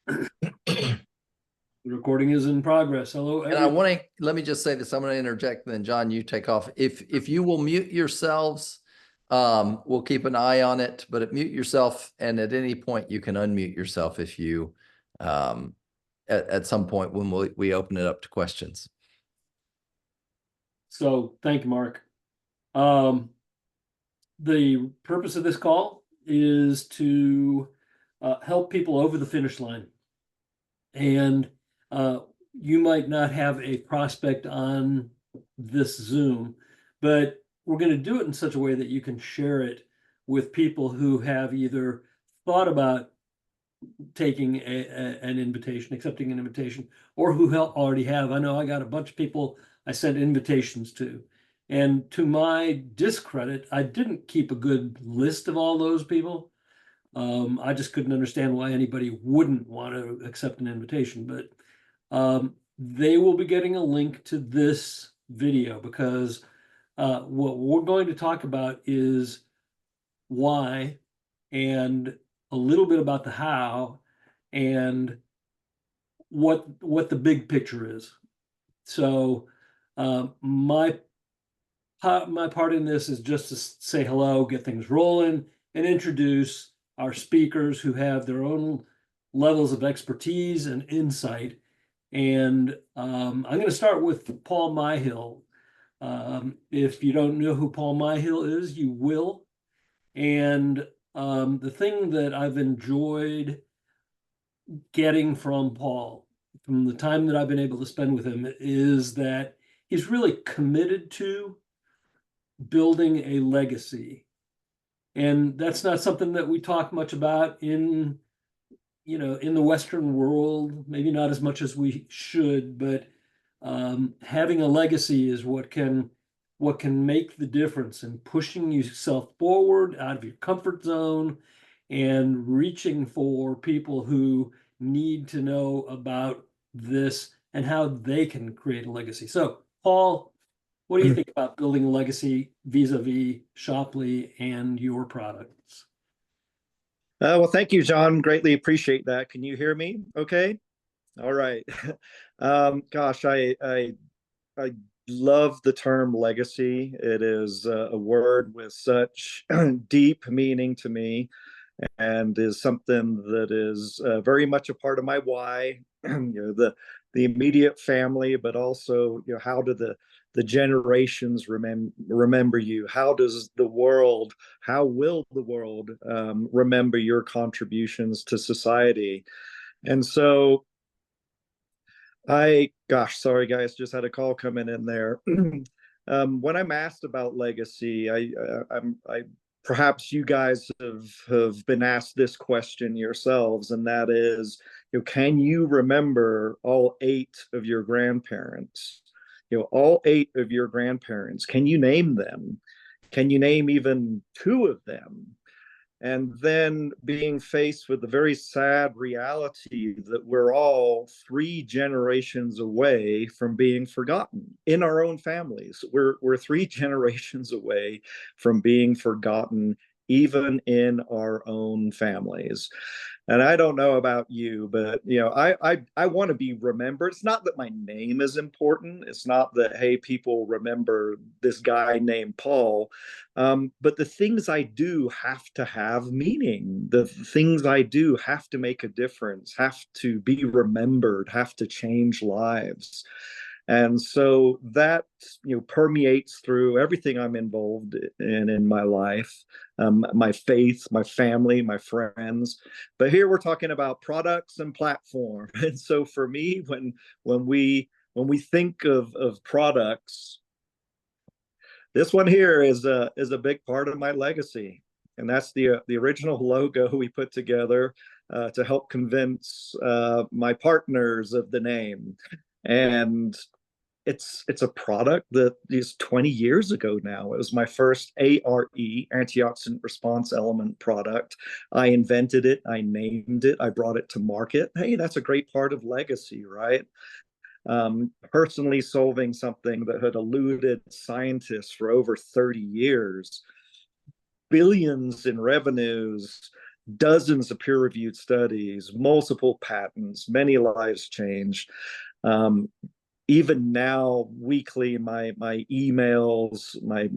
The recording is in progress. Hello, And everyone. let me just say this. I'm going to interject, and then John, you take off. If you will mute yourselves, we'll keep an eye on it, but mute yourself. And at any point you can unmute yourself if you, at some point when we open it up to questions. So thank you, Mark. The purpose of this call is to help people over the finish line. And you might not have a prospect on this Zoom, but we're going to do it in such a way that you can share it with people who have either thought about taking an invitation, accepting an invitation, or who already have. I know I got a bunch of people I sent invitations to. And to my discredit, I didn't keep a good list of all those people. I just couldn't understand why anybody wouldn't want to accept an invitation. But they will be getting a link to this video because what we're going to talk about is why and a little bit about the how and what the big picture is. So my part in this is just to say hello, get things rolling, and introduce our speakers who have their own levels of expertise and insight. And I'm going to start with Paul Myhill. If you don't know who Paul Myhill is, you will. And the thing that I've enjoyed getting from Paul, from the time that I've been able to spend with him, is that he's really committed to building a legacy. And that's not something that we talk much about in the Western world, maybe not as much as we should, but having a legacy is what can make the difference in pushing yourself forward out of your comfort zone and reaching for people who need to know about this and how they can create a legacy. So, Paul, what do you think about building a legacy vis-a-vis Shopley and your products? Well, thank you, John. Greatly appreciate that. Can you hear me? Okay. All right. Gosh, I love the term legacy. It is a word with such deep meaning to me, and is something that is very much a part of my why. The immediate family, but also how do the generations remember you? How will the world remember your contributions to society? And so gosh, sorry guys, just had a call coming in there. When I'm asked about legacy, I perhaps you guys have been asked this question yourselves, and that is, can you remember all 8 of your grandparents? All 8 of your grandparents. Can you name them? Can you name even 2 of them? And then being faced with the very sad reality that we're all 3 generations away from being forgotten in our own families. We're 3 generations away from being forgotten, even in our own families. And I don't know about you, but I want to be remembered. It's not that my name is important. It's not that, hey, people remember this guy named Paul. But the things I do have to have meaning. The things I do have to make a difference, have to be remembered, have to change lives. And so that permeates through everything I'm involved in my life, my faith, my family, my friends. But here we're talking about products and platform. And so for me, when we think of products, this one here is a big part of my legacy, and that's the original logo we put together to help convince my partners of the name. And it's a product that is 20 years ago now. It was my first ARE, antioxidant response element product. I invented it, I named it, I brought it to market. Hey, that's a great part of legacy, right? Personally solving something that had eluded scientists for over 30 years, billions in revenues, dozens of peer-reviewed studies, multiple patents, many lives changed. Even now, weekly, my emails, my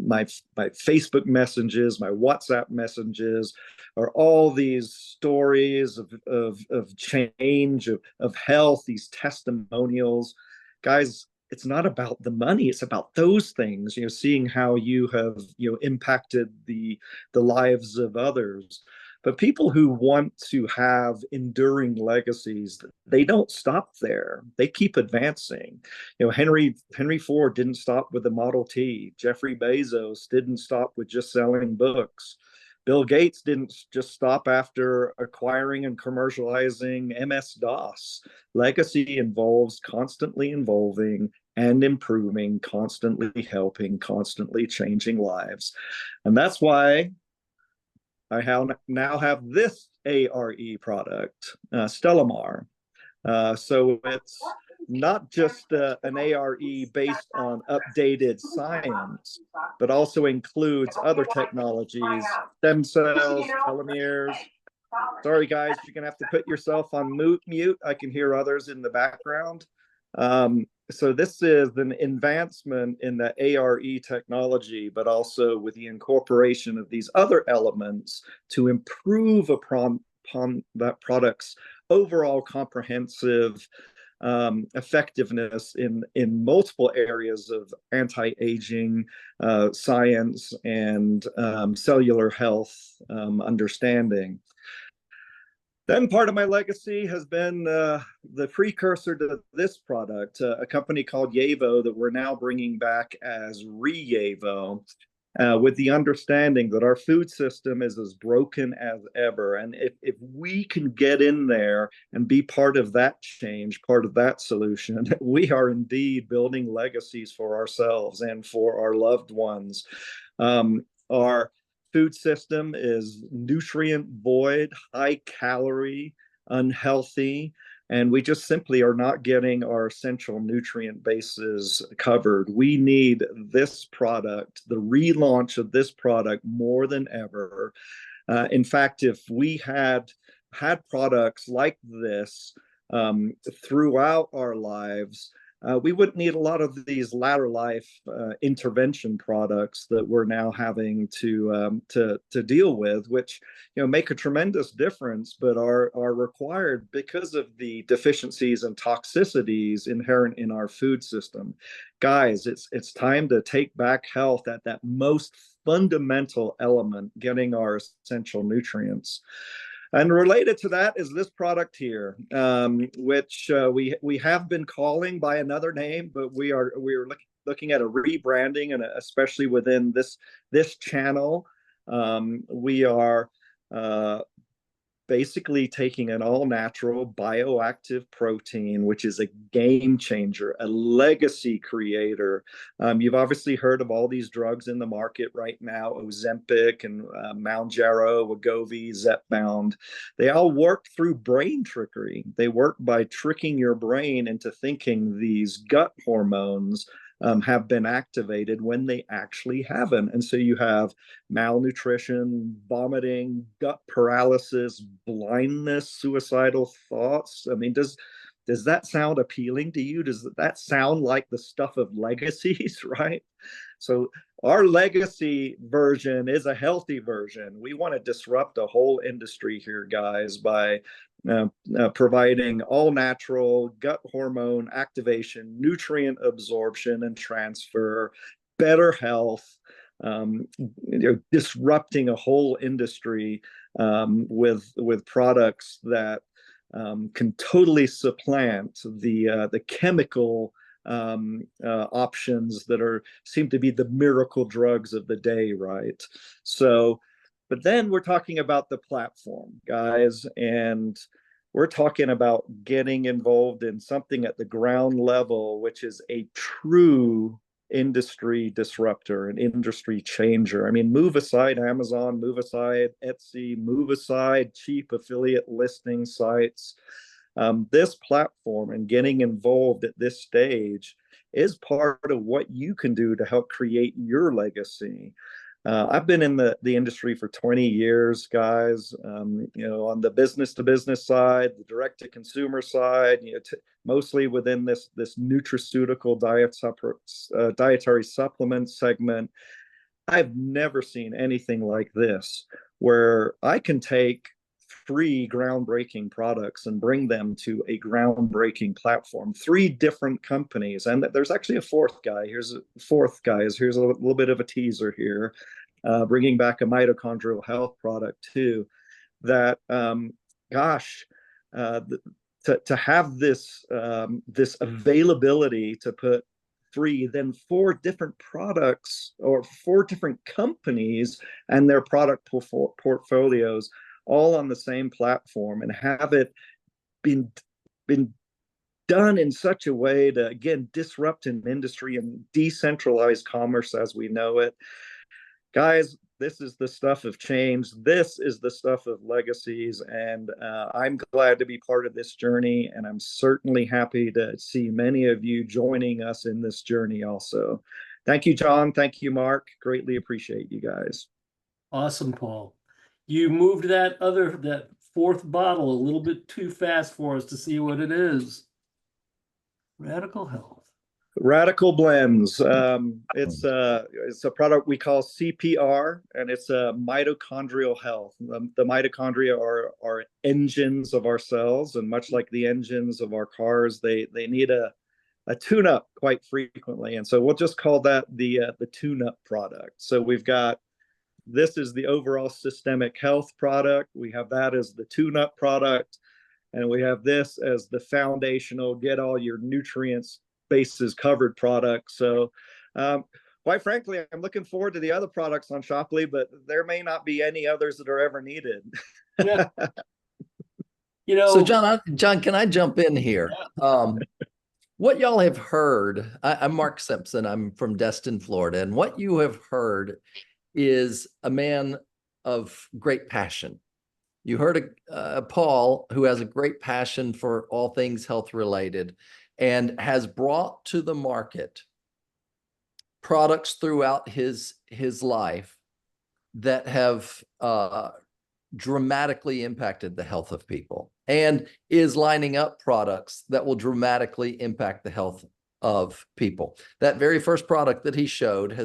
Facebook messages, my WhatsApp messages are all these stories of change, of health, these testimonials. Guys, it's not about the money, it's about those things, seeing how you have, impacted the lives of others. But people who want to have enduring legacies, they don't stop there. They keep advancing. Henry Ford didn't stop with the Model T. Jeffrey Bezos didn't stop with just selling books. Bill Gates didn't just stop after acquiring and commercializing MS-DOS. Legacy involves constantly evolving and improving, constantly helping, constantly changing lives. And that's why I now have this ARE product, Stellamar. So it's not just an ARE based on updated science, but also includes other technologies, stem cells, telomeres. Sorry, guys, you're going to have to put yourself on mute. I can hear others in the background. So this is an advancement in the ARE technology, but also with the incorporation of these other elements to improve upon that product's overall comprehensive effectiveness in multiple areas of anti-aging science and cellular health understanding. Then part of my legacy has been the precursor to this product, a company called Yevo that we're now bringing back as Re-Yevo, with the understanding that our food system is as broken as ever. And if we can get in there and be part of that change, part of that solution, we are indeed building legacies for ourselves and for our loved ones. Our food system is nutrient void, high calorie, unhealthy, and we just simply are not getting our essential nutrient bases covered. We need this product, the relaunch of this product, more than ever. In fact, if we had products like this throughout our lives, we wouldn't need a lot of these latter life intervention products that we're now having to deal with, which make a tremendous difference, but are required because of the deficiencies and toxicities inherent in our food system. Guys, it's time to take back health at that most fundamental element, getting our essential nutrients. And related to that is this product here, which we have been calling by another name, but we are looking at a rebranding, and especially within this channel, we are basically taking an all-natural bioactive protein, which is a game changer, a legacy creator. You've obviously heard of all these drugs in the market right now, Ozempic and Mounjaro, Wegovy, Zepbound. They all work through brain trickery. They work by tricking your brain into thinking these gut hormones have been activated when they actually haven't. And so you have malnutrition, vomiting, gut paralysis, blindness, suicidal thoughts. I mean, does that sound appealing to you? Does that sound like the stuff of legacies, right? So our legacy version is a healthy version. We want to disrupt a whole industry here, guys, by providing all natural gut hormone activation, nutrient absorption and transfer, better health, disrupting a whole industry with products that can totally supplant the chemical options that seem to be the miracle drugs of the day, right? So, but then we're talking about the platform, guys, and we're talking about getting involved in something at the ground level, which is a true industry disruptor, an industry changer. I mean, move aside Amazon, move aside Etsy, move aside cheap affiliate listing sites. This platform and getting involved at this stage is part of what you can do to help create your legacy. I've been in the industry for 20 years, guys. On the business to business side, the direct to consumer side, mostly within this nutraceutical dietary supplement segment. I've never seen anything like this, where I can take three groundbreaking products and bring them to a groundbreaking platform. Three different companies, and there's actually a fourth guy. Here's a little bit of a teaser here, bringing back a mitochondrial health product too. That, gosh, to have this availability to put then four different products or four different companies and their product portfolios all on the same platform, and have it been done in such a way to, again, disrupt an industry and decentralize commerce as we know it. Guys, this is the stuff of change. This is the stuff of legacies. And I'm glad to be part of this journey. And I'm certainly happy to see many of you joining us in this journey also. Thank you, John. Thank you, Mark. Greatly appreciate you guys. Awesome, Paul. You moved that fourth bottle a little bit too fast for us to see what it is. Radical Health. Radical Blends. It's a product we call CPR, and it's a mitochondrial health. The mitochondria are engines of our cells, and much like the engines of our cars, they need a tune-up quite frequently. And so we'll just call that the tune-up product. So this is the overall systemic health product. We have that as the tune-up product, and we have this as the foundational, get all your nutrients bases covered product. So quite frankly, I'm looking forward to the other products on Shoply, but there may not be any others that are ever needed. Yeah. So John, can I jump in here? What y'all have heard, I'm Mark Simpson, I'm from Destin, Florida, and what you have heard is a man of great passion. You heard Paul, who has a great passion for all things health related and has brought to the market products throughout his life that have dramatically impacted the health of people, and is lining up products that will dramatically impact the health of people. That very first product that he showed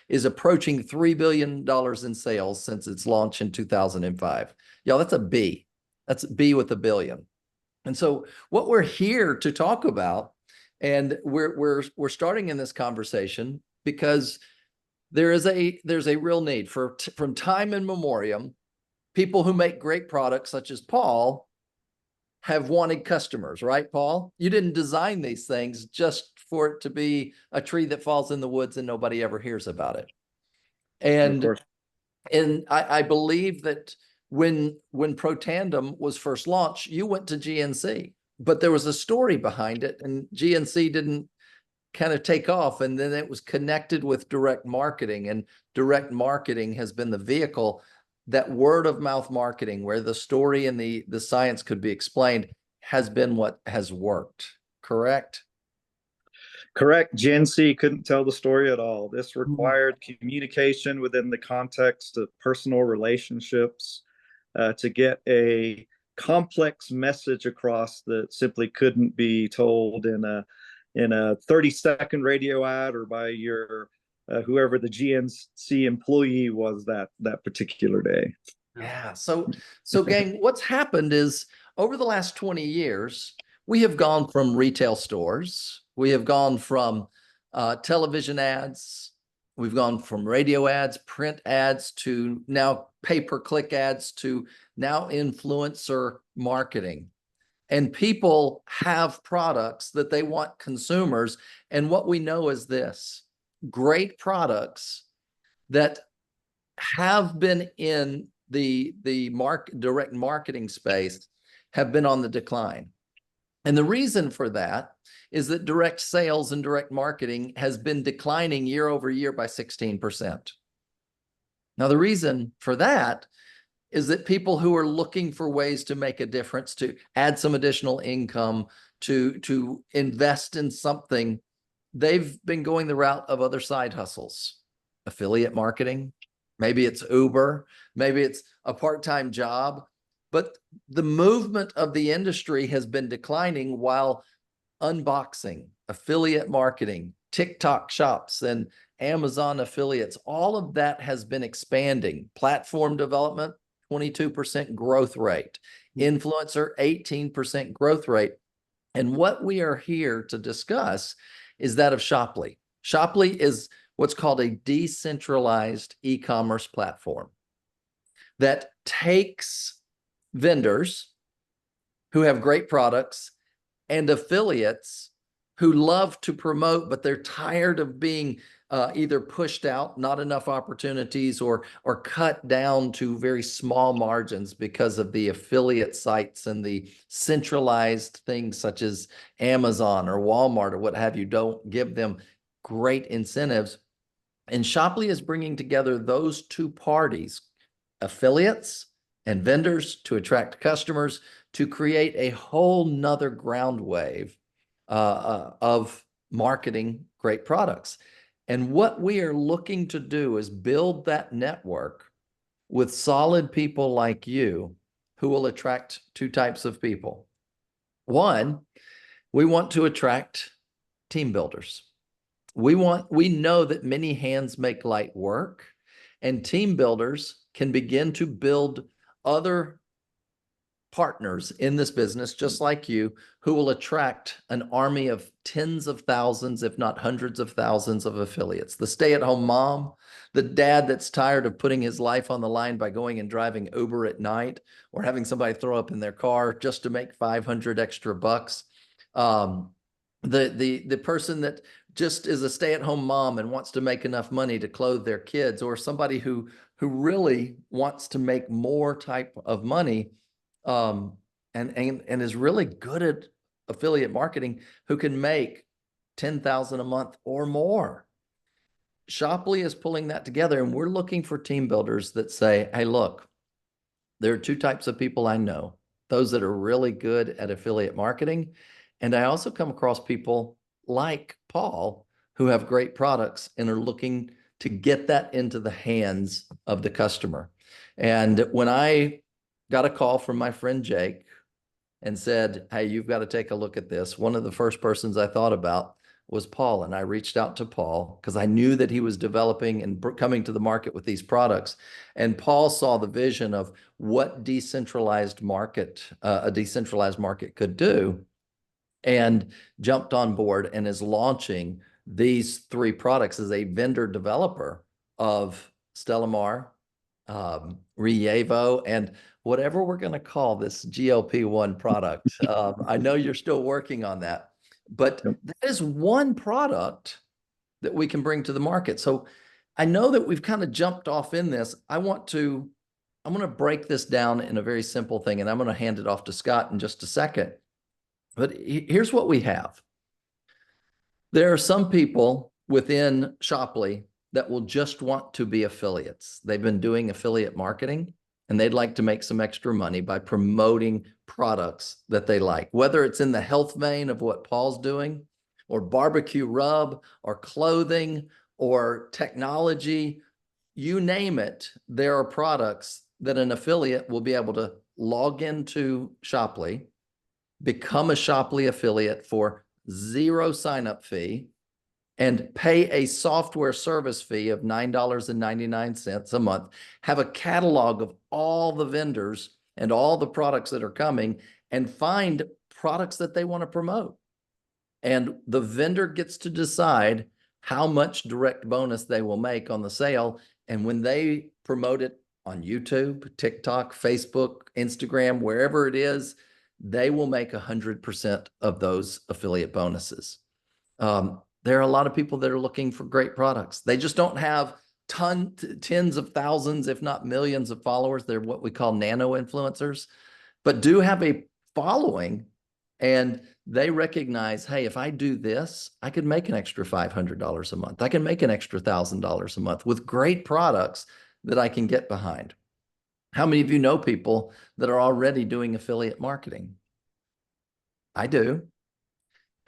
is approaching $3 billion in sales since its launch in 2005. Y'all, that's a B. That's a B with a billion. And so what we're here to talk about, and we're starting in this conversation because there's a real need from time immemorial. People who make great products, such as Paul, have wanted customers, right, Paul? You didn't design these things just for it to be a tree that falls in the woods and nobody ever hears about it. And I believe that when Protandim was first launched, you went to GNC, but there was a story behind it, and GNC didn't kind of take off, and then it was connected with direct marketing, and direct marketing has been the vehicle, that word of mouth marketing, where the story and the science could be explained, has been what has worked. Correct? Correct. GNC couldn't tell the story at all. This required communication within the context of personal relationships to get a complex message across that simply couldn't be told in a 30-second radio ad or by your whoever the GNC employee was that particular day. Yeah. So gang, what's happened is over the last 20 years, we have gone from retail stores, we have gone from television ads, we've gone from radio ads, print ads, to now pay-per-click ads, to now influencer marketing. And people have products that they want consumers. And what we know is this: great products that have been in the direct marketing space have been on the decline. And the reason for that is that direct sales and direct marketing has been declining year over year by 16%. Now, the reason for that is that people who are looking for ways to make a difference, to add some additional income, to invest in something, they've been going the route of other side hustles, affiliate marketing, Maybe it's Uber, maybe it's a part-time job, but the movement of the industry has been declining while unboxing, affiliate marketing, TikTok shops, and Amazon affiliates, all of that has been expanding. Platform development, 22% growth rate. Influencer, 18% growth rate. And what we are here to discuss is that of Shoply. Shoply is what's called a decentralized e-commerce platform that takes vendors who have great products and affiliates who love to promote, but they're tired of being either pushed out, not enough opportunities, or cut down to very small margins because of the affiliate sites and the centralized things such as Amazon or Walmart or what have you don't give them great incentives. And Shoply is bringing together those two parties, affiliates and vendors, to attract customers, to create a whole nother ground wave of marketing great products. And what we are looking to do is build that network with solid people like you who will attract two types of people. One, we want to attract team builders. We know that many hands make light work, and team builders can begin to build other partners in this business, just like you, who will attract an army of tens of thousands, if not hundreds of thousands of affiliates. The stay-at-home mom, the dad that's tired of putting his life on the line by going and driving Uber at night or having somebody throw up in their car just to make 500 extra bucks. The person that just is a stay-at-home mom and wants to make enough money to clothe their kids, or somebody who really wants to make more type of money, and is really good at affiliate marketing, who can make 10,000 a month or more. Shoply is pulling that together, and we're looking for team builders that say, hey, look, there are two types of people I know, those that are really good at affiliate marketing. And I also come across people like Paul who have great products and are looking to get that into the hands of the customer. And when I got a call from my friend Jake and said, hey, you've got to take a look at this, one of the first persons I thought about was Paul. And I reached out to Paul because I knew that he was developing and coming to the market with these products. And Paul saw the vision of what a decentralized market could do, and jumped on board and is launching these three products as a vendor developer of Stellamar, Rievo, and whatever we're going to call this GLP-1 product. I know you're still working on that, but that is one product that we can bring to the market. So I know that we've kind of jumped off in this. I'm going to break this down in a very simple thing, and I'm going to hand it off to Scott in just a second. But here's what we have. There are some people within Shoply that will just want to be affiliates. They've been doing affiliate marketing, and they'd like to make some extra money by promoting products that they like, whether it's in the health vein of what Paul's doing, or barbecue rub, or clothing, or technology, you name it. There are products that an affiliate will be able to log into Shoply, become a Shoply affiliate for zero sign-up fee, and pay a software service fee of $9.99 a month, have a catalog of all the vendors and all the products that are coming, and find products that they want to promote. And the vendor gets to decide how much direct bonus they will make on the sale. And when they promote it on YouTube, TikTok, Facebook, Instagram, wherever it is, they will make 100% of those affiliate bonuses. There are a lot of people that are looking for great products. They just don't have tens of thousands, if not millions of followers. They're what we call nano influencers, but do have a following, and they recognize, hey, if I do this, I could make an extra $500 a month. I can make an extra $1,000 a month with great products that I can get behind. How many of you know people that are already doing affiliate marketing? I do.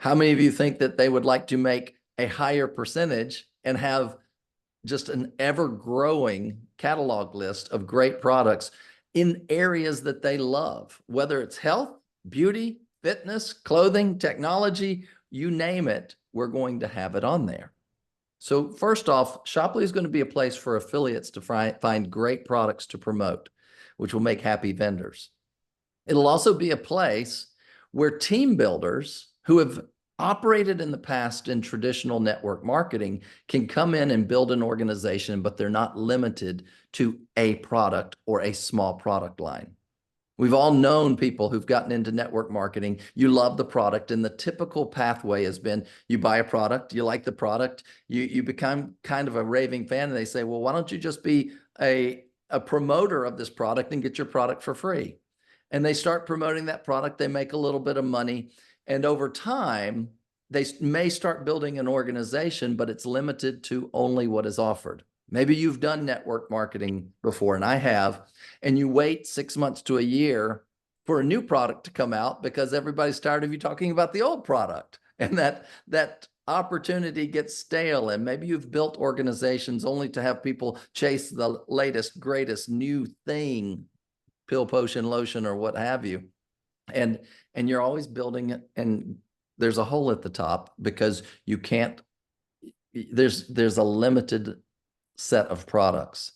How many of you think that they would like to make a higher percentage and have just an ever-growing catalog list of great products in areas that they love, whether it's health, beauty, fitness, clothing, technology, you name it, we're going to have it on there. So first off, Shoply is going to be a place for affiliates to find great products to promote, which will make happy vendors. It'll also be a place where team builders who have operated in the past in traditional network marketing can come in and build an organization, but they're not limited to a product or a small product line. We've all known people who've gotten into network marketing. You love the product, and the typical pathway has been you buy a product, you like the product, you become kind of a raving fan, and they say, well, why don't you just be a promoter of this product and get your product for free? And they start promoting that product, they make a little bit of money, and over time, they may start building an organization, but it's limited to only what is offered. Maybe you've done network marketing before, and I have, and you wait 6 months to a year for a new product to come out because everybody's tired of you talking about the old product, and that opportunity gets stale. And maybe you've built organizations only to have people chase the latest, greatest new thing, pill, potion, lotion, or what have you. And you're always building it, and there's a hole at the top because you can't, there's a limited set of products.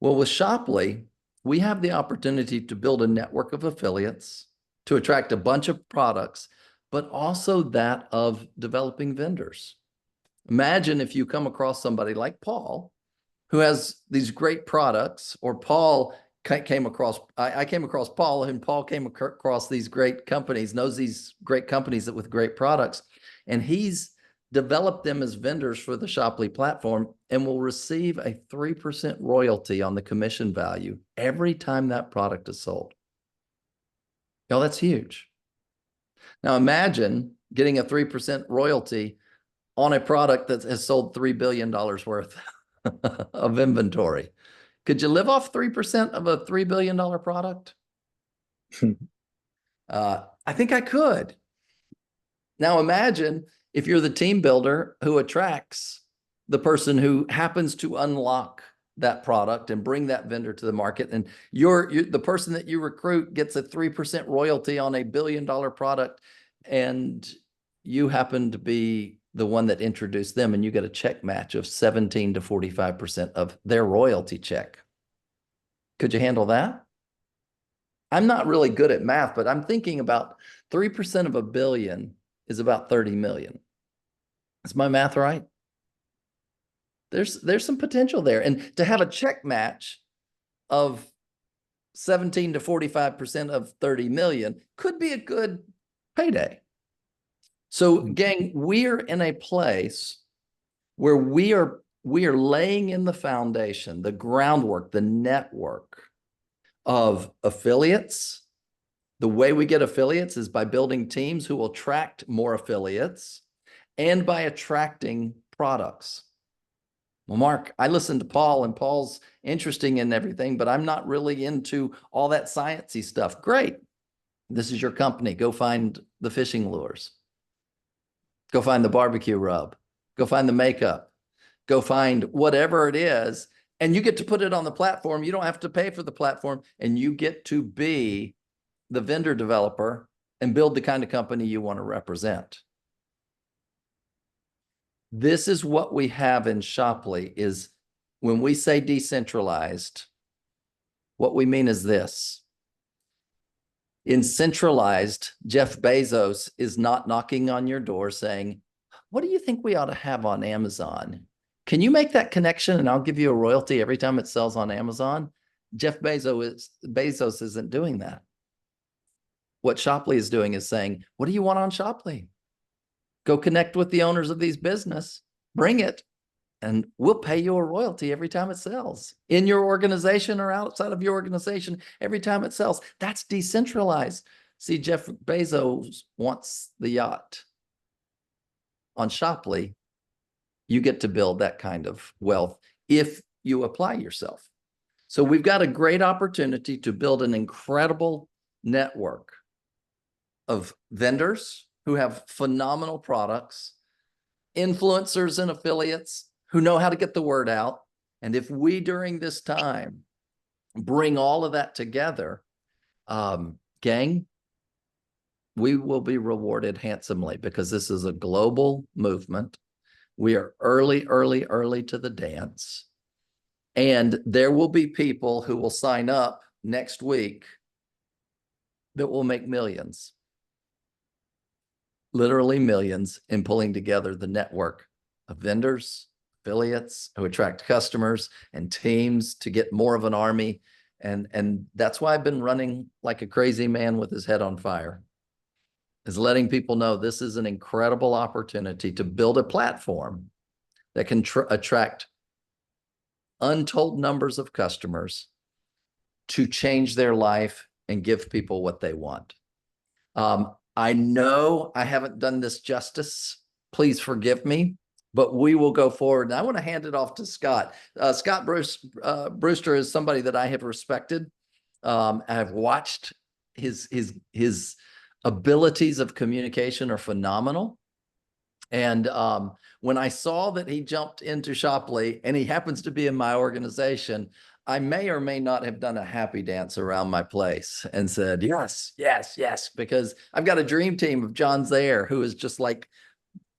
Well, with Shoply, we have the opportunity to build a network of affiliates, to attract a bunch of products, but also that of developing vendors. Imagine if you come across somebody like Paul, who has these great products, or Paul came across, I came across Paul, and Paul came across these great companies, knows these great companies with great products, and he's developed them as vendors for the Shoply platform and will receive a 3% royalty on the commission value every time that product is sold. Now, that's huge. Now, imagine getting a 3% royalty on a product that has sold $3 billion worth of inventory. Could you live off 3% of a $3 billion product? I think I could. Now, imagine if you're the team builder who attracts the person who happens to unlock that product and bring that vendor to the market, and the person that you recruit gets a 3% royalty on a $1 billion product, and you happen to be the one that introduced them, and you get a check match of 17 to 45% of their royalty check. Could you handle that? I'm not really good at math, but I'm thinking about 3% of $1 billion is about 30 million. Is my math right? There's some potential there. And to have a check match of 17 to 45% of 30 million could be a good payday. So gang, we're in a place where we are laying in the foundation, the groundwork, the network of affiliates. The way we get affiliates is by building teams who will attract more affiliates and by attracting products. Well, Mark, I listened to Paul, and Paul's interesting in everything, but I'm not really into all that sciencey stuff. Great. This is your company. Go find the fishing lures. Go find the barbecue rub. Go find the makeup. Go find whatever it is, and you get to put it on the platform. You don't have to pay for the platform, and you get to be the vendor developer and build the kind of company you want to represent. This is what we have in Shoply. Is when we say decentralized, what we mean is this. In centralized, Jeff Bezos is not knocking on your door saying, what do you think we ought to have on Amazon? Can you make that connection and I'll give you a royalty every time it sells on Amazon? Jeff Bezos isn't doing that. What Shoply is doing is saying, what do you want on Shoply? Go connect with the owners of these business, bring it, and we'll pay you a royalty every time it sells in your organization or outside of your organization every time it sells. That's decentralized. See, Jeff Bezos wants the yacht. On Shoply, you get to build that kind of wealth if you apply yourself. So we've got a great opportunity to build an incredible network of vendors who have phenomenal products, influencers and affiliates who know how to get the word out. And if we, during this time, bring all of that together, gang, we will be rewarded handsomely, because this is a global movement. We are early to the dance. And there will be people who will sign up next week that will make millions, literally millions, in pulling together the network of vendors, affiliates who attract customers and teams to get more of an army. And that's why I've been running like a crazy man with his head on fire, is letting people know this is an incredible opportunity to build a platform that can attract untold numbers of customers to change their life and give people what they want. I know I haven't done this justice. Please forgive me, but we will go forward. And I want to hand it off to Scott. Scott Brewster is somebody that I have respected. I have watched his abilities of communication are phenomenal. And when I saw that he jumped into Shoply and he happens to be in my organization, I may or may not have done a happy dance around my place and said, yes, yes, yes, because I've got a dream team of John Zaire, who is just like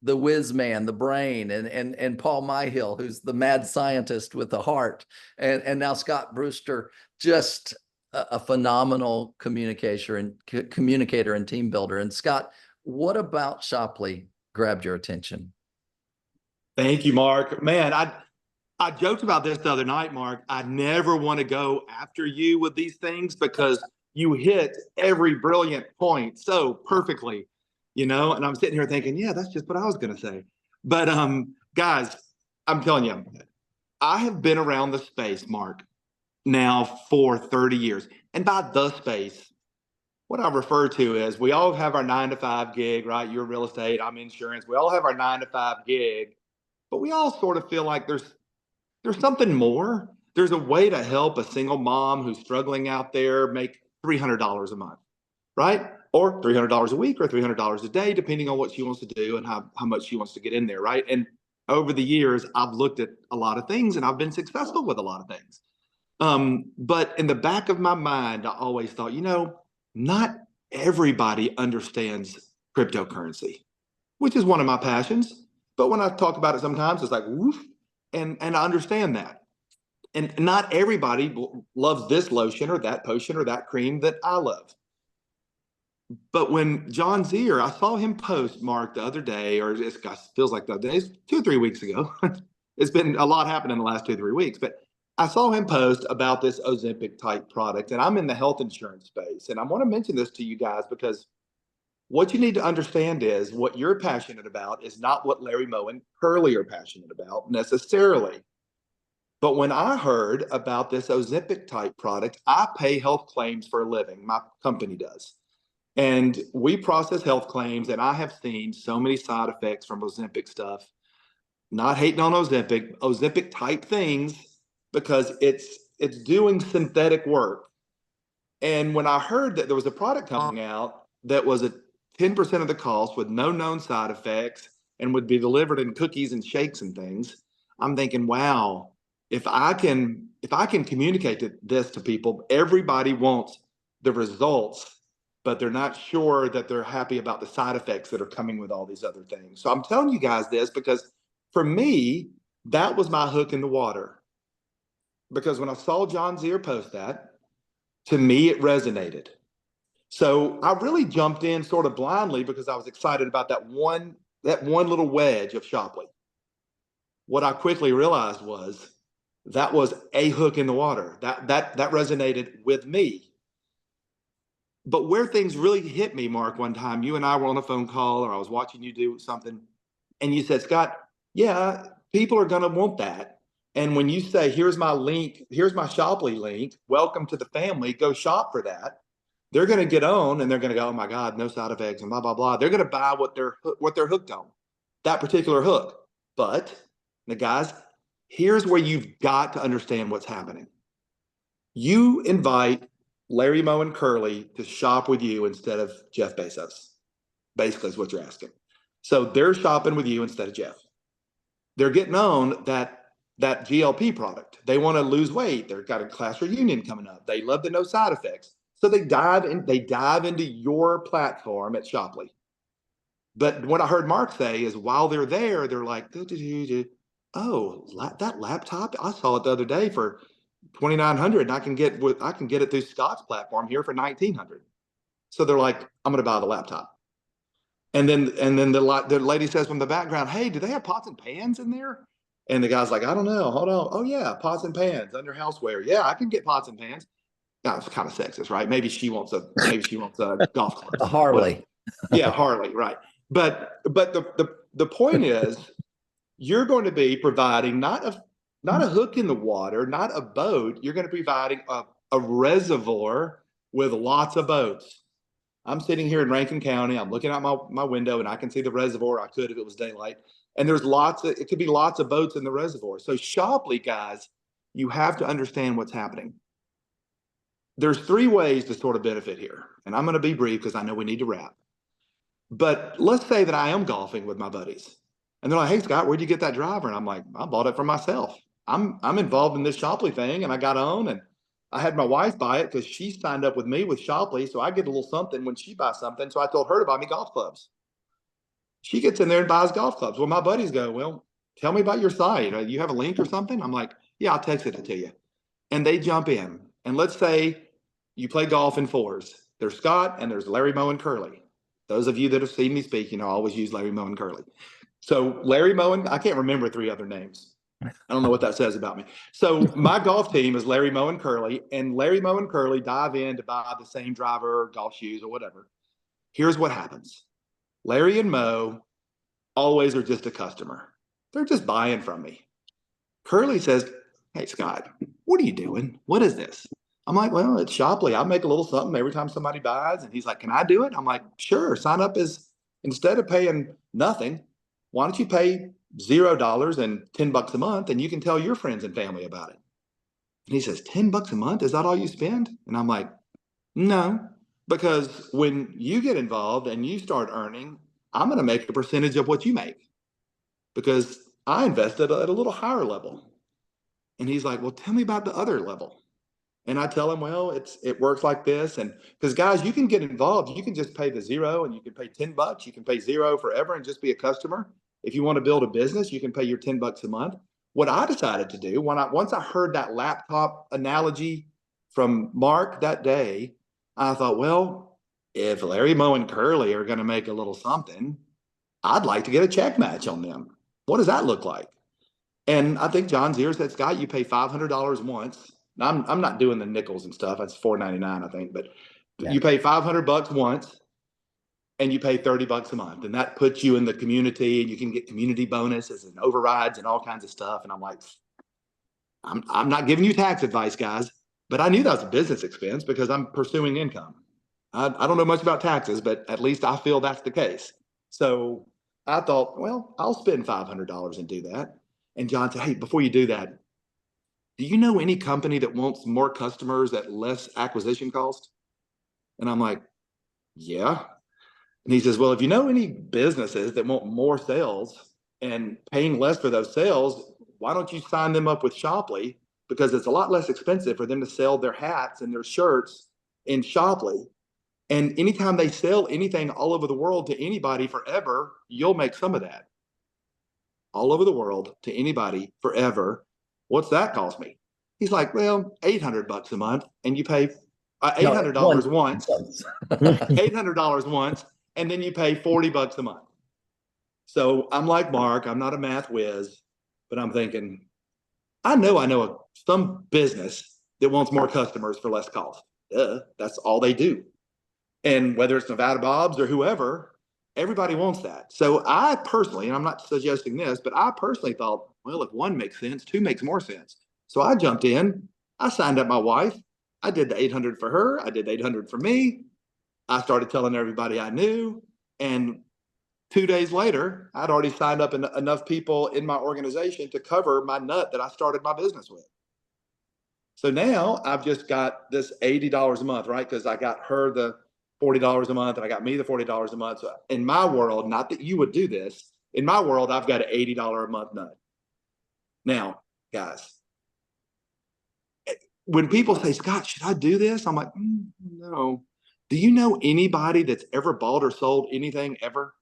the whiz man, the brain, and Paul Myhill, who's the mad scientist with the heart. And now Scott Brewster, just a phenomenal communicator and team builder. And Scott, what about Shoply grabbed your attention? Thank you, Mark. Man, I joked about this the other night, Mark. I never want to go after you with these things because you hit every brilliant point so perfectly, and I'm sitting here thinking, yeah, that's just what I was going to say. But guys, I'm telling you, I have been around the space, Mark, now for 30 years. And by the space, what I refer to is we all have our 9-to-5 gig, right? You're real estate, I'm insurance. We all have our 9-to-5 gig, but we all sort of feel like there's something more. There's a way to help a single mom who's struggling out there make $300 a month, right? Or $300 a week or $300 a day, depending on what she wants to do and how much she wants to get in there, right? And over the years, I've looked at a lot of things and I've been successful with a lot of things. But in the back of my mind, I always thought, not everybody understands cryptocurrency, which is one of my passions. But when I talk about it sometimes, it's like, woof, and I understand that. And not everybody loves this lotion or that potion or that cream that I love. But when John Zaire, I saw him post, Mark, the other day, or it feels like the other day, 2 or 3 weeks ago. It's been a lot happening in the last 2 or 3 weeks, but I saw him post about this Ozempic type product, and I'm in the health insurance space. And I want to mention this to you guys because what you need to understand is what you're passionate about is not what Larry Moe and Curly are passionate about necessarily. But when I heard about this Ozempic type product, I pay health claims for a living. My company does. And we process health claims, and I have seen so many side effects from Ozempic stuff. Not hating on Ozempic type things, because it's doing synthetic work. And when I heard that there was a product coming out that was at 10% of the cost with no known side effects and would be delivered in cookies and shakes and things, I'm thinking, wow, if I can communicate this to people, everybody wants the results, but they're not sure that they're happy about the side effects that are coming with all these other things. So I'm telling you guys this because for me, that was my hook in the water. Because when I saw John Zaire post that, to me, it resonated. So I really jumped in sort of blindly because I was excited about that one little wedge of Shoply. What I quickly realized was that was a hook in the water. That resonated with me. But where things really hit me, Mark, one time, you and I were on a phone call or I was watching you do something, and you said, Scott, yeah, people are going to want that. And when you say, here's my link, here's my Shoply link, welcome to the family, go shop for that, they're going to get on and they're going to go, oh my God, no side effects and blah, blah, blah. They're going to buy what they're hooked on, that particular hook. But the guys, here's where you've got to understand what's happening. You invite Larry Moe and Curly to shop with you instead of Jeff Bezos, basically is what you're asking. So they're shopping with you instead of Jeff. they're getting on that GLP product. They want to lose weight. They've got a class reunion coming up. They love the no side effects. So they dive into your platform at Shopley. But what I heard Mark say is while they're there, they're like, oh, that laptop, I saw it the other day for 2,900 and I can get it through Scott's platform here for 1,900. So they're like, I'm going to buy the laptop. And then the lady says from the background, hey, do they have pots and pans in there? And the guy's like, I don't know. Hold on. Oh yeah, pots and pans under houseware. Yeah, I can get pots and pans. Now it's kind of sexist, right? Maybe she wants a golf club. A Harley. Yeah, Harley, right. But the point is, you're going to be providing not a hook in the water, not a boat. You're going to be providing a reservoir with lots of boats. I'm sitting here in Rankin County. I'm looking out my window and I can see the reservoir. I could if it was daylight. And there's it could be lots of boats in the reservoir. So Shopley, guys, you have to understand what's happening. There's 3 ways to sort of benefit here. And I'm going to be brief because I know we need to wrap. But let's say that I am golfing with my buddies. And they're like, hey, Scott, where'd you get that driver? And I'm like, I bought it for myself. I'm involved in this Shopley thing and I got on and I had my wife buy it because she signed up with me with Shopley. So I get a little something when she buys something. So I told her to buy me golf clubs. She gets in there and buys golf clubs. Well, my buddies go, well, tell me about your site. You have a link or something? I'm like, yeah, I'll text it to you. And they jump in. And let's say you play golf in 4s. There's Scott and there's Larry, Moe, and Curly. Those of you that have seen me speak, I always use Larry, Moe, and Curly. So Larry, Moe, and I can't remember 3 other names. I don't know what that says about me. So my golf team is Larry, Moe, and Curly. And Larry, Moe, and Curly dive in to buy the same driver, golf shoes, or whatever. Here's what happens. Larry and Moe always are just a customer. They're just buying from me. Curly says, hey, Scott, what are you doing? What is this? I'm like, well, it's Shopley. I make a little something every time somebody buys. And he's like, can I do it? I'm like, sure. Sign up instead of paying nothing, why don't you pay $0 and $10 a month and you can tell your friends and family about it. And he says, $10 a month? Is that all you spend? And I'm like, no. Because when you get involved and you start earning, I'm going to make a percentage of what you make because I invested at a little higher level. And he's like, well, tell me about the other level. And I tell him, well, it works like this. And because guys, you can get involved. You can just pay the $0 and you can pay $10. You can pay $0 forever and just be a customer. If you want to build a business, you can pay your $10 a month. What I decided to do once I heard that laptop analogy from Mark that day, I thought, well, if Larry, Moe, and Curly are going to make a little something, I'd like to get a check match on them. What does that look like? And I think John Zier said, Scott, you pay $500 once. Now, I'm not doing the nickels and stuff. That's $4.99, I think. But yeah. You pay $500 once, and you pay $30 a month, and that puts you in the community, and you can get community bonuses and overrides and all kinds of stuff. And I'm like, I'm not giving you tax advice, guys. But I knew that was a business expense because I'm pursuing income. I don't know much about taxes, but at least I feel that's the case. So I thought, well, I'll spend $500 and do that. And John said, hey, before you do that, do you know any company that wants more customers at less acquisition cost? And I'm like, yeah. And he says, well, if you know any businesses that want more sales and paying less for those sales, why don't you sign them up with Shopley? Because it's a lot less expensive for them to sell their hats and their shirts in Shopley. And anytime they sell anything all over the world to anybody forever, you'll make some of that. All over the world to anybody forever. What's that cost me? He's like, well, $800 a month, and you pay $800 once, $800 once, and then you pay $40 a month. So I'm like Mark, I'm not a math whiz, but I'm thinking, I know some business that wants more customers for less cost. That's all they do. And whether it's Nevada Bob's or whoever, everybody wants that. So I personally, and I'm not suggesting this, but I personally thought, well, if 1 makes sense, 2 makes more sense. So I jumped in, I signed up my wife. I did the 800 for her. I did 800 for me. I started telling everybody I knew. And 2 days later, I'd already signed up enough people in my organization to cover my nut that I started my business with. So now I've just got this $80 a month, right? Because I got her the $40 a month and I got me the $40 a month. So in my world, not that you would do this, in my world, I've got an $80 a month nut. Now, guys, when people say, Scott, should I do this? I'm like, no. Do you know anybody that's ever bought or sold anything ever?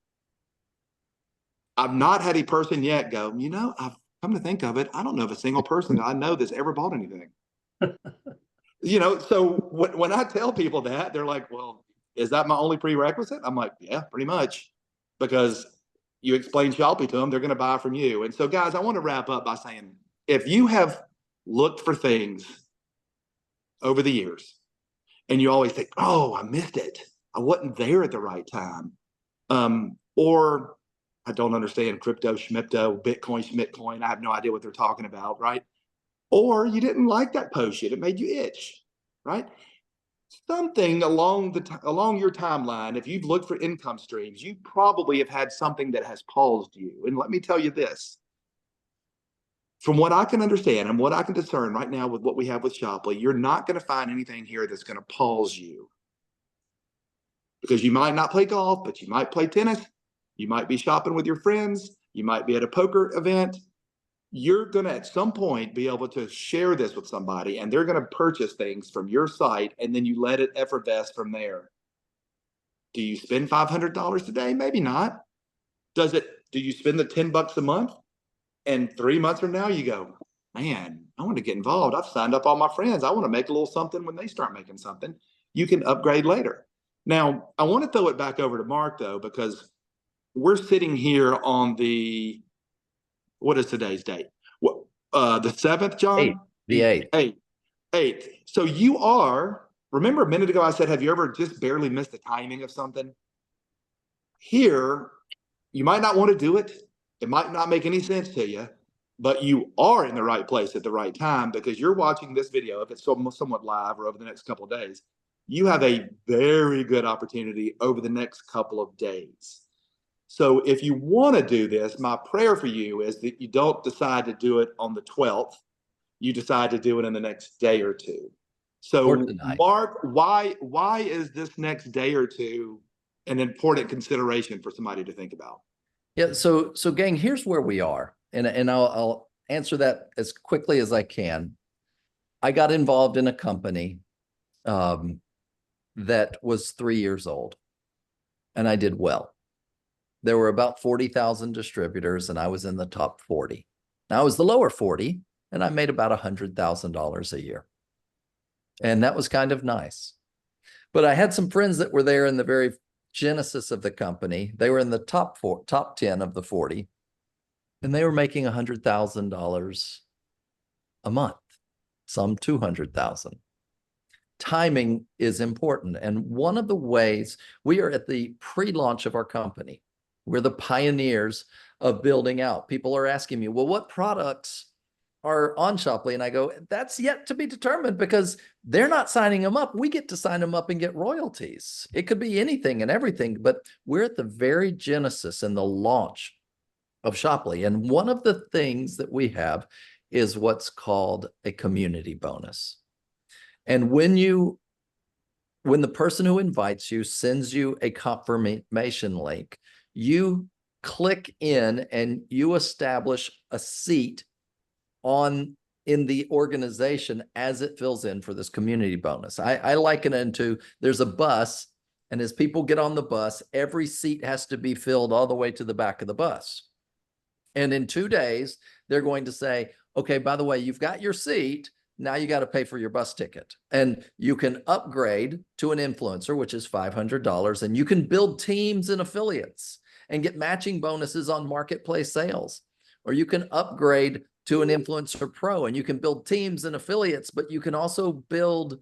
I've not had a person yet go, I've come to think of it, I don't know of a single person that I know that's ever bought anything. So when I tell people that, they're like, well, is that my only prerequisite? I'm like, yeah, pretty much. Because you explain Shopee to them, they're going to buy from you. And so, guys, I want to wrap up by saying, if you have looked for things over the years and you always think, oh, I missed it, I wasn't there at the right time, or I don't understand crypto, schmipto, Bitcoin, schmitcoin, I have no idea what they're talking about, right? Or you didn't like that post yet, it made you itch, right? Something along your timeline, if you've looked for income streams, you probably have had something that has paused you. And let me tell you this, from what I can understand and what I can discern right now with what we have with Shopee, you're not going to find anything here that's going to pause you. Because you might not play golf, but you might play tennis. You might be shopping with your friends. You might be at a poker event. You're going to, at some point, be able to share this with somebody, and they're going to purchase things from your site, and then you let it effervesce from there. Do you spend $500 today? Maybe not. Do you spend the $10 a month? And 3 months from now, you go, man, I want to get involved. I've signed up all my friends. I want to make a little something when they start making something. You can upgrade later. Now, I want to throw it back over to Mark, though, because we're sitting here on what is today's date? The 7th, John? The 8th. 8th. So remember a minute ago I said, have you ever just barely missed the timing of something? Here, you might not want to do it. It might not make any sense to you, but you are in the right place at the right time, because you're watching this video, if it's somewhat live or over the next couple of days, you have a very good opportunity over the next couple of days. So if you want to do this, my prayer for you is that you don't decide to do it on the 12th. You decide to do it in the next day or two. So Mark, why is this next day or two an important consideration for somebody to think about? Yeah. So gang, here's where we are. And I'll answer that as quickly as I can. I got involved in a company that was 3 years old, and I did well. There were about 40,000 distributors, and I was in the top 40. Now I was the lower 40, and I made about $100,000 a year. And that was kind of nice. But I had some friends that were there in the very genesis of the company. They were in the top 10 of the 40, and they were making $100,000 a month, some 200,000. Timing is important. And one of the ways, we are at the pre-launch of our company. We're the pioneers of building out. People are asking me, well, what products are on Shopee? And I go, that's yet to be determined, because they're not signing them up. We get to sign them up and get royalties. It could be anything and everything, but we're at the very genesis and the launch of Shopee. And one of the things that we have is what's called a community bonus. And when the person who invites you sends you a confirmation link, you click in and you establish a seat in the organization as it fills in for this community bonus. I liken it into, there's a bus, and as people get on the bus, every seat has to be filled all the way to the back of the bus. And in 2 days, they're going to say, okay, by the way, you've got your seat. Now you got to pay for your bus ticket. And you can upgrade to an influencer, which is $500, and you can build teams and affiliates and get matching bonuses on marketplace sales. Or you can upgrade to an influencer pro, and you can build teams and affiliates, but you can also build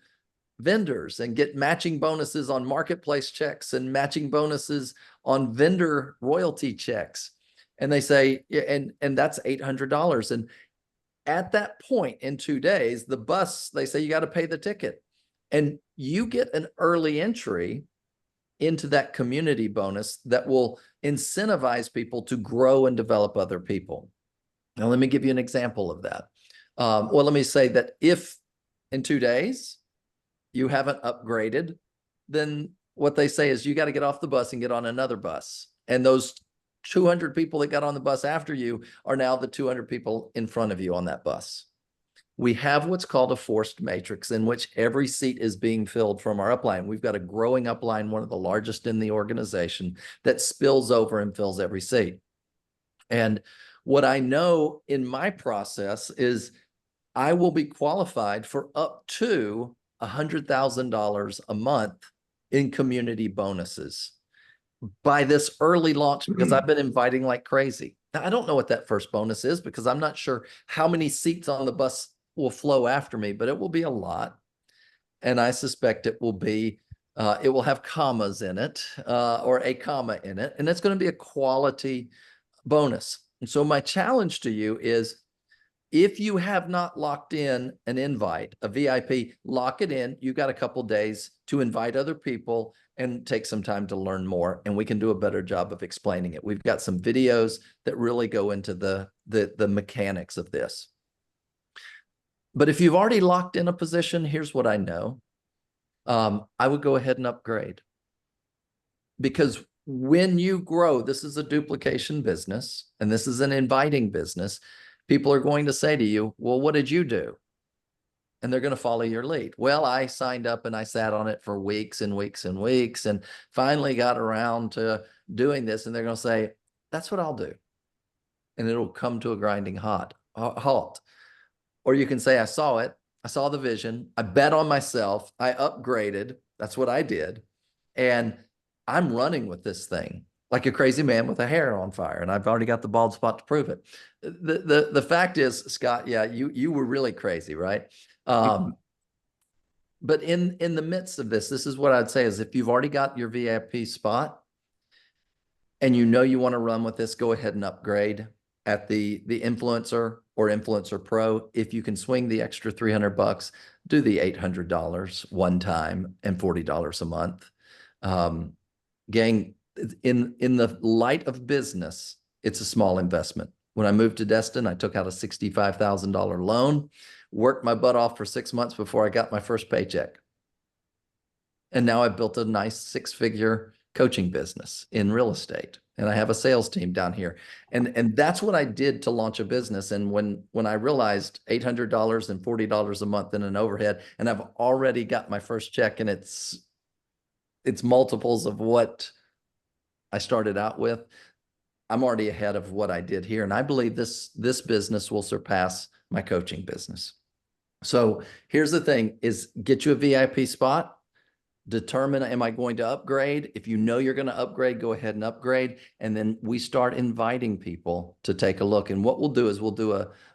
vendors and get matching bonuses on marketplace checks and matching bonuses on vendor royalty checks. And they say, and that's $800. And at that point in 2 days, the bus, they say you got to pay the ticket, and you get an early entry into that community bonus that will incentivize people to grow and develop other people. Now, let me give you an example of that. Well, let me say that if in 2 days you haven't upgraded, then what they say is you got to get off the bus and get on another bus. And those 200 people that got on the bus after you are now the 200 people in front of you on that bus. We have what's called a forced matrix in which every seat is being filled from our upline. We've got a growing upline, one of the largest in the organization, that spills over and fills every seat. And what I know in my process is I will be qualified for up to $100,000 a month in community bonuses by this early launch, because I've been inviting like crazy. Now, I don't know what that first bonus is because I'm not sure how many seats on the bus will flow after me, but it will be a lot. And I suspect it will be, it will have commas in it, or a comma in it, and it's going to be a quality bonus. And so my challenge to you is, if you have not locked in an invite, a VIP, lock it in. You've got a couple days to invite other people and take some time to learn more, and we can do a better job of explaining it. We've got some videos that really go into the mechanics of this. But if you've already locked in a position, here's what I know. I would go ahead and upgrade. Because when you grow, this is a duplication business, and this is an inviting business. People are going to say to you, well, what did you do? And they're going to follow your lead. Well, I signed up and I sat on it for weeks and weeks and weeks and finally got around to doing this. And they're going to say, that's what I'll do. And it'll come to a grinding halt. Or you can say, I saw it. I saw the vision. I bet on myself. I upgraded. That's what I did. And I'm running with this thing like a crazy man with a hair on fire. And I've already got the bald spot to prove it. The fact is, Scott, yeah, you were really crazy, right? But in the midst of this is what I'd say is, if you've already got your VIP spot and you know you want to run with this, go ahead and upgrade at the Influencer or Influencer Pro. If you can swing the extra $300, do the $800 one time and $40 a month. Gang, in the light of business, it's a small investment. When I moved to Destin, I took out a $65,000 loan, worked my butt off for 6 months before I got my first paycheck. And now I've built a nice 6-figure coaching business in real estate. And I have a sales team down here. And that's what I did to launch a business. And when I realized $800 and $40 a month in an overhead, and I've already got my first check, and it's multiples of what I started out with, I'm already ahead of what I did here. And I believe this business will surpass my coaching business. So here's the thing is, get you a VIP spot, determine, am I going to upgrade? If you know you're going to upgrade, go ahead and upgrade. And then we start inviting people to take a look. And what we'll do is we'll do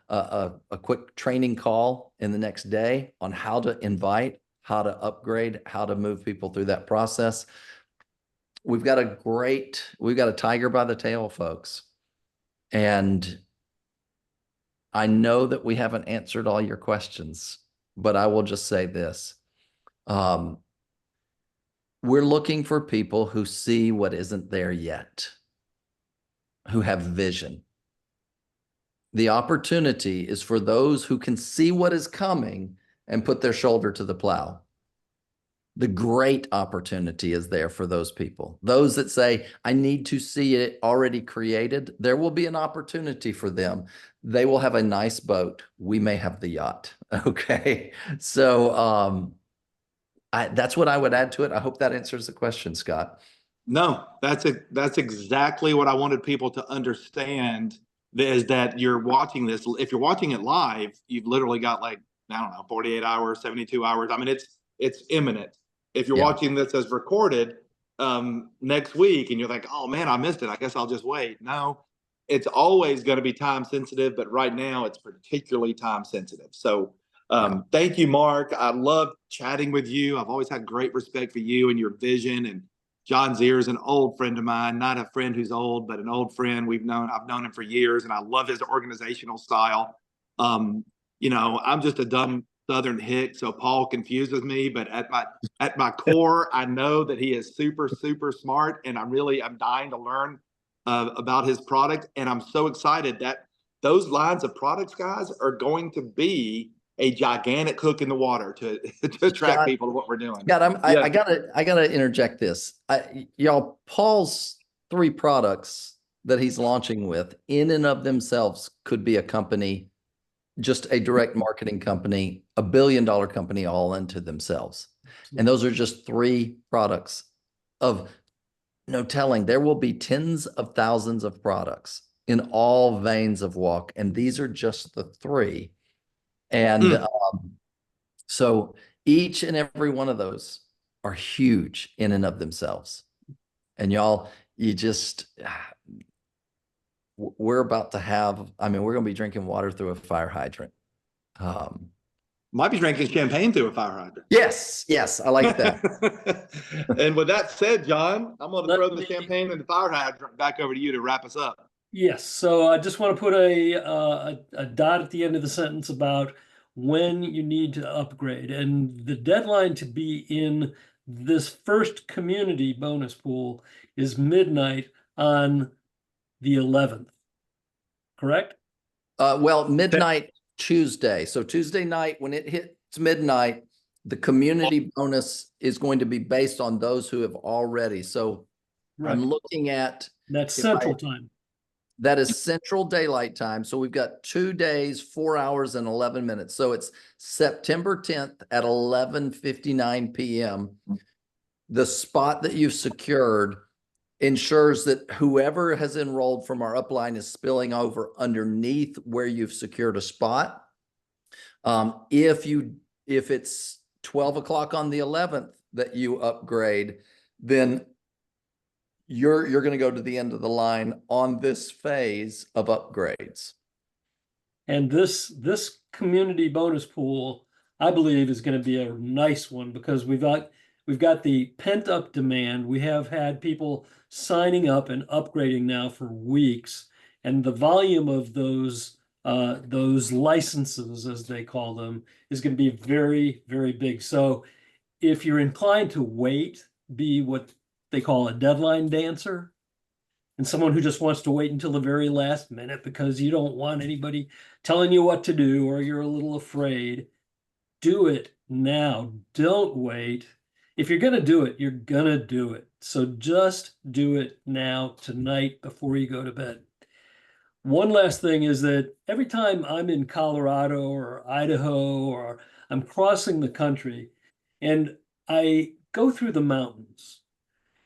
a quick training call in the next day on how to invite, how to upgrade, how to move people through that process. We've got a tiger by the tail, folks. And I know that we haven't answered all your questions, but I will just say this. We're looking for people who see what isn't there yet, who have vision. The opportunity is for those who can see what is coming and put their shoulder to the plow. The great opportunity is there for those people. Those that say, I need to see it already created, there will be an opportunity for them. They will have a nice boat. We may have the yacht. Okay. So that's what I would add to it. I hope that answers the question, Scott. No, that's exactly what I wanted people to understand, is that you're watching this. If you're watching it live, you've literally got, like, I don't know, 48 hours, 72 hours. I mean, it's imminent. If you're watching this as recorded next week and you're like, oh man, I missed it, I guess I'll just wait. No, it's always going to be time sensitive, but right now it's particularly time sensitive. So thank you, Mark. I love chatting with you. I've always had great respect for you and your vision. And John Zier is an old friend of mine, not a friend who's old, but an old friend. I've known him for years, and I love his organizational style. I'm just a dumb Southern hick, so Paul confuses me, but at my core, I know that he is super, super smart, and I'm dying to learn about his product. And I'm so excited that those lines of products, guys, are going to be a gigantic hook in the water to attract people to what we're doing. God, I gotta interject this. Y'all, Paul's 3 products that he's launching with in and of themselves could be a company, just a direct marketing company, $1 billion company all into themselves. And those are just 3 products of no telling. There will be tens of thousands of products in all veins of walk. And these are just the 3. And so each and every one of those are huge in and of themselves. And y'all, we're about to have, I mean, we're going to be drinking water through a fire hydrant. Might be drinking champagne through a fire hydrant. Yes, I like that. And with that said, John, I'm going to Let throw the me- champagne and the fire hydrant back over to you to wrap us up. Yes, so I just want to put a dot at the end of the sentence about when you need to upgrade. And the deadline to be in this first community bonus pool is midnight on the 11th. Correct? Well, midnight Tuesday. So Tuesday night, when it hits midnight, the community bonus is going to be based on those who have already. So Right. I'm looking at, That's if I- Central Time. that is Central Daylight Time. So we've got 2 days, 4 hours and 11 minutes. So it's September 10th at 11:59 p.m. The spot that you've secured ensures that whoever has enrolled from our upline is spilling over underneath where you've secured a spot. If it's 12 o'clock on the 11th that you upgrade, then you're going to go to the end of the line on this phase of upgrades. And this community bonus pool, I believe, is going to be a nice one because we've got the pent up demand. We have had people signing up and upgrading now for weeks, and the volume of those licenses, as they call them, is going to be very, very big. So if you're inclined to wait, be what they call a deadline dancer, and someone who just wants to wait until the very last minute because you don't want anybody telling you what to do or you're a little afraid, do it now. Don't wait. If you're going to do it, you're going to do it. So just do it now, tonight, before you go to bed. One last thing is that every time I'm in Colorado or Idaho or I'm crossing the country and I go through the mountains,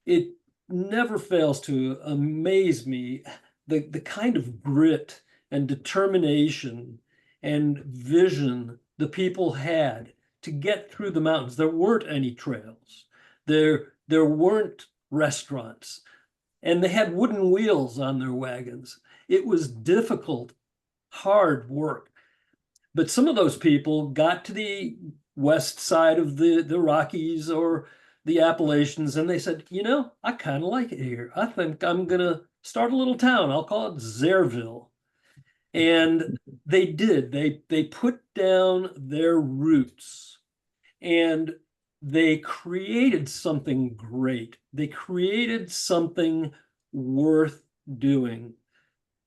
it never fails to amaze me the kind of grit and determination and vision the people had to get through the mountains. There weren't any trails. There weren't restaurants, and they had wooden wheels on their wagons. It was difficult, hard work. But some of those people got to the west side of the Rockies or the Appalachians, and they said, you know, I kind of like it here. I think I'm going to start a little town. I'll call it Zairville. And they did. They put down their roots and they created something great. They created something worth doing.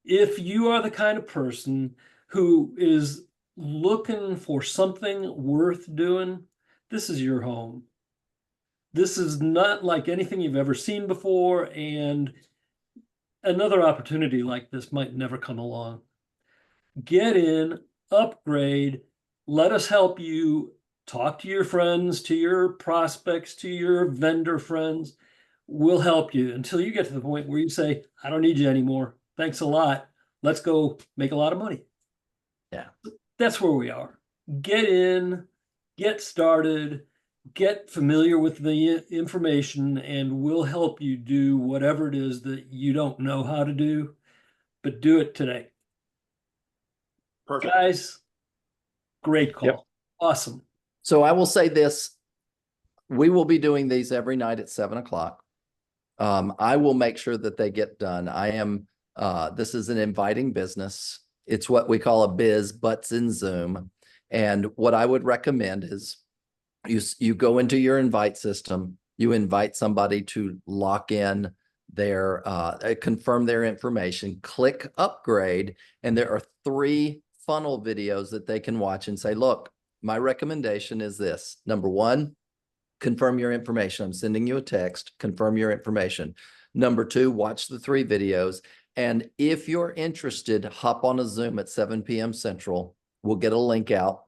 If you are the kind of person who is looking for something worth doing, this is your home. This is not like anything you've ever seen before, and another opportunity like this might never come along. Get in, upgrade, let us help you. Talk to your friends, to your prospects, to your vendor friends. We'll help you until you get to the point where you say, I don't need you anymore. Thanks a lot. Let's go make a lot of money. Yeah. That's where we are. Get in, get started, get familiar with the information, and we'll help you do whatever it is that you don't know how to do, but do it today. Perfect. Guys, great call. Yep. Awesome. So I will say this, we will be doing these every night at 7 o'clock. I will make sure that they get done. This is an inviting business. It's what we call a biz butts in Zoom. And what I would recommend is you go into your invite system, you invite somebody to lock in their, confirm their information, click upgrade, and there are 3 funnel videos that they can watch and say, look, my recommendation is this. Number 1, confirm your information. I'm sending you a text, confirm your information. Number 2, watch the 3 videos. And if you're interested, hop on a Zoom at 7 p.m. Central. We'll get a link out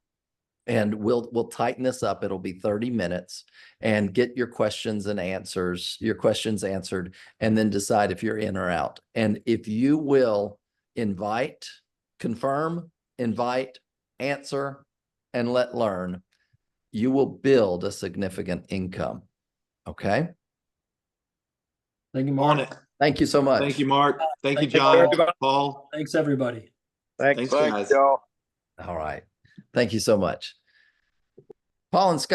and we'll tighten this up. It'll be 30 minutes and get your questions answered, and then decide if you're in or out. And if you will confirm, invite, answer, and let learn, you will build a significant income. Okay. Thank you, On Mark. it. Thank you so much. Thank you, Mark. Thank you, Thank you, John, everybody. Paul. Thanks, everybody. Thanks. Thanks, guys. y'all. All right. Thank you so much. Paul and Scott.